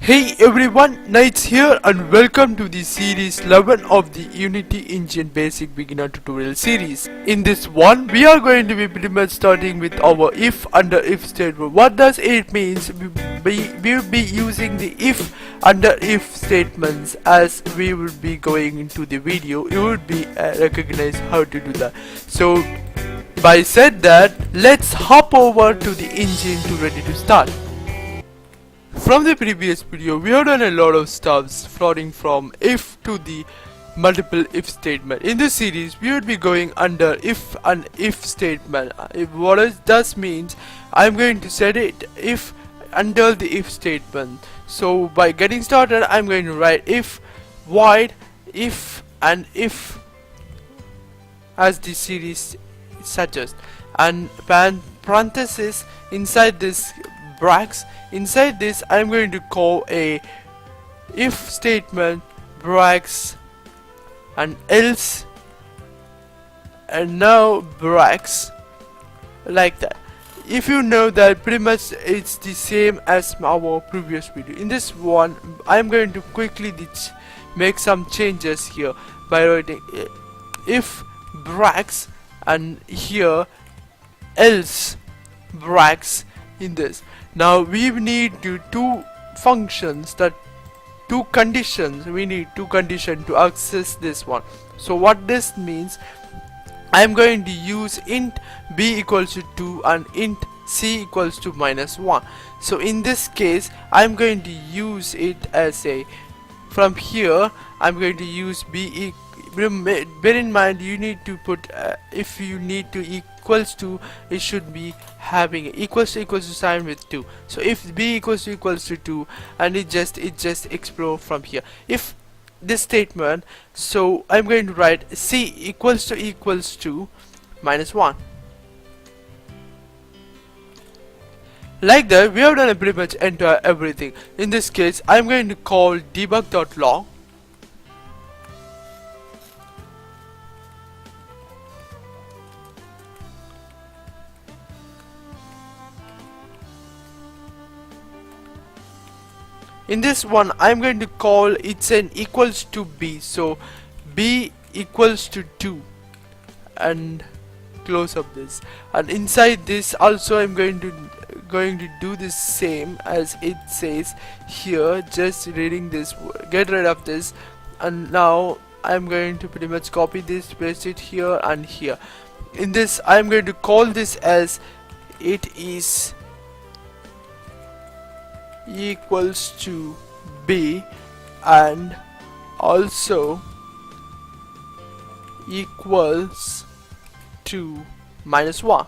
Hey everyone, Knights here and welcome to the series 11 of the Unity Engine Basic Beginner Tutorial series. In this one, we are going to be pretty much starting with our if under if statement. What does it means? We will be using the if under if statements as we will be going into the video. You will be recognize how to do that. So by said that, let's hop over to the engine to ready to start. From the previous video, we have done a lot of stuffs floating from if to the multiple if statement. In this series, we would be going under if and if statement. What it does means, I'm going to set it if under the if statement. So by getting started, I'm going to write if void if and if as the series suggests, and parenthesis inside this brackets. Inside this, I'm going to call a if statement brackets and else, and now brackets, like that. If you know that, pretty much it's the same as our previous video. In this one, I'm going to quickly make some changes here by writing if brackets and here else brackets in this. Now we need two functions, that two conditions. We need two conditions to access this one. So what this means, I'm going to use int b equals to 2 and int c equals to -1. So in this case, I'm going to use it as a, from here I'm going to use b. Bear in mind, you need to put if you need to equals to, it should be having equals to sign with 2. So if b equals to 2, and it just explode from here. If this statement, so I'm going to write c equals to -1. Like that, we have done pretty much entire everything. In this case, I'm going to call debug.log. In this one, I'm going to call it's an equals to b, so b equals to 2, and close up this. And inside this also, I'm going to do the same as it says here. Just reading this, get rid of this, and now I'm going to pretty much copy this, paste it here and here. In this, I'm going to call this as it is equals to b, and also equals to -1.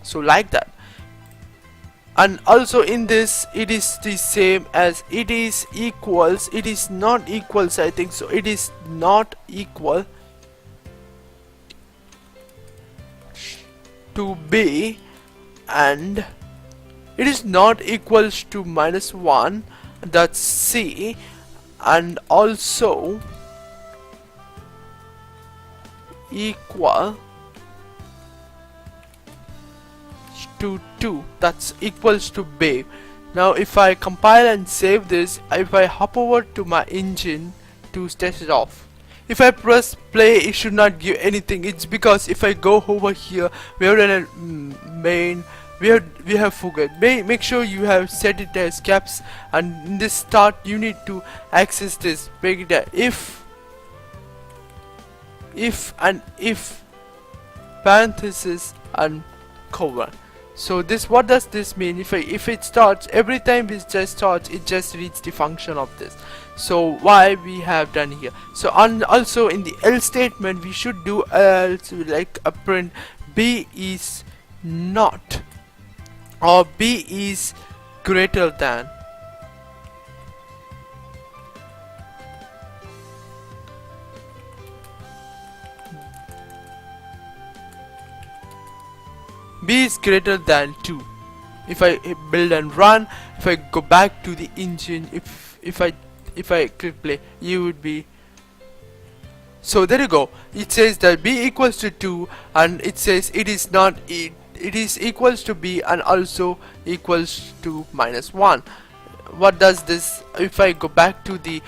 So like that. And also in this, it is the same as it is equals, it is not equals, I think so, it is not equal to b, and it is not equals to -1, that's c, and also equal to 2, that's equals to b. Now if I compile and save this, if I hop over to my engine to test it off, if I press play, it should not give anything. It's because if I go over here, we have done a main, we have forgot. Make sure you have set it as caps, and in this start you need to access this, make it a if and if parenthesis and colon. So this, what does this mean? If it starts, every time it just starts, it just reads the function of this. So why we have done here. So also in the else statement, we should do else, like a print b is not, or b is greater than. B is greater than 2. If I build and run, if I go back to the engine, if I click play, you would be. So there you go. It says that b equals to 2, and it says it is not it is equals to b and also equals to -1. what does this, if I go back to the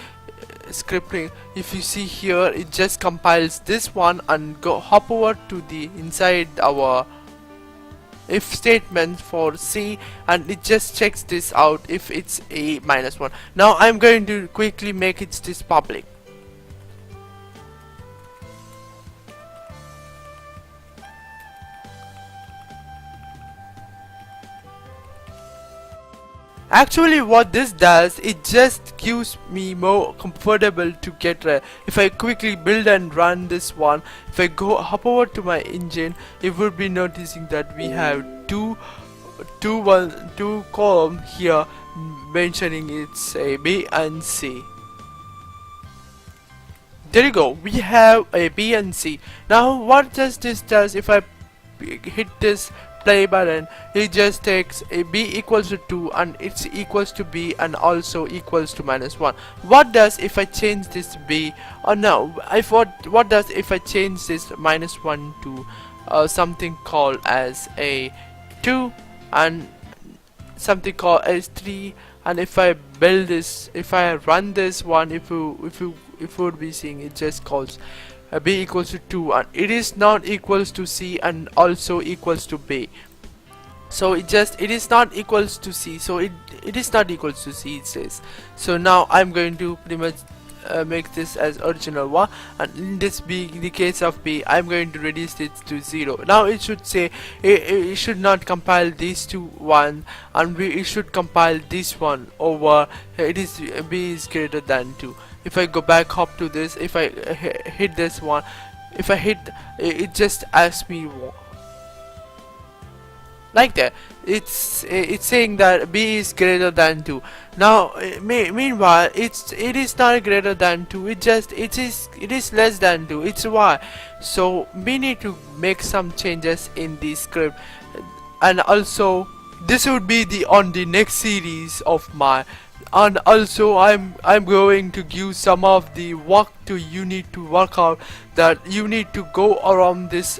scripting, if you see here, it just compiles this one and hop over to the inside our if statement for C, and it just checks this out if it's a -1. Now I'm going to quickly make it this public. Actually what this does, it just gives me more comfortable to get if I quickly build and run this one, if I hop over to my engine, it would be noticing that we have two column here mentioning it's a B and C. There you go, we have a B and C. Now what does this does, if I hit this play button, it just takes a B equals to 2 and it's equals to B and also equals to -1. What does if I change this B, or no, what does if I change this -1 to something called as a 2 and something called as 3, and if I build this, if I run this one, if you would be seeing, it just calls B equals to 2 and it is not equals to C and also equals to B. So it is not equals to C, so it is not equals to C, it says. So now I'm going to pretty much make this as original one, and in this B, in the case of B, I'm going to reduce it to 0. Now it should say it should not compile these two one, and it should compile this one over it is B is greater than 2. If I go back hop to this, if I hit this one, if I hit it just asks me like that. It's saying that B is greater than 2. Now meanwhile it is not greater than 2, it is less than 2. It's why. So we need to make some changes in the script, and also this would be on the next series of my. And also I'm going to give some of the work to you need to work out, that you need to go around this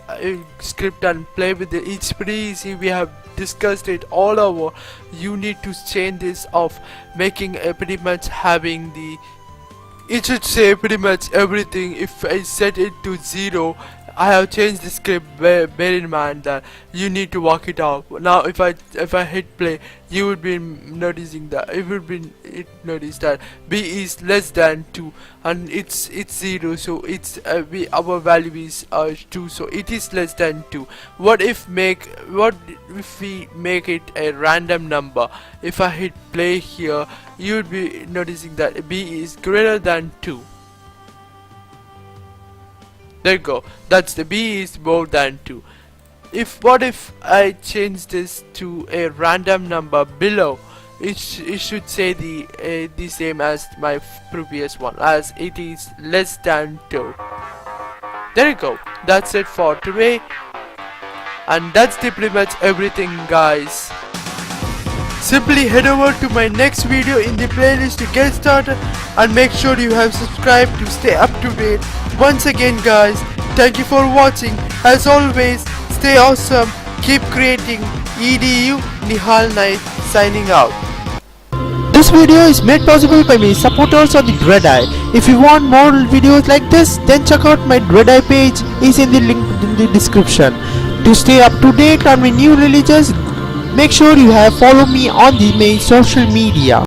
script and play with it. It's pretty easy, we have discussed it all over. You need to change this of making pretty much having the, it should say pretty much everything. If I set it to 0, I have changed the script. Bear in mind that you need to work it out. Now if I hit play, you would be noticing that notice that B is less than 2 and it's 0, so it's our value is 2, so it is less than 2. What if we make it a random number? If I hit play here, you would be noticing that B is greater than 2. There you go, that's the B is more than 2. What if I change this to a random number below? It should say the same as my previous one, as it is less than 2. There you go, that's it for today, and that's pretty much everything, guys. Simply head over to my next video in the playlist to get started, and make sure you have subscribed to stay up to date. Once again, guys, thank you for watching. As always, stay awesome, keep creating. EDU Nihal Knight signing out. This video is made possible by my supporters on the Dreadeye. If you want more videos like this, then check out my Dreadeye page, is in the link in the description. To stay up to date on my new releases, make sure you have follow me on my social media.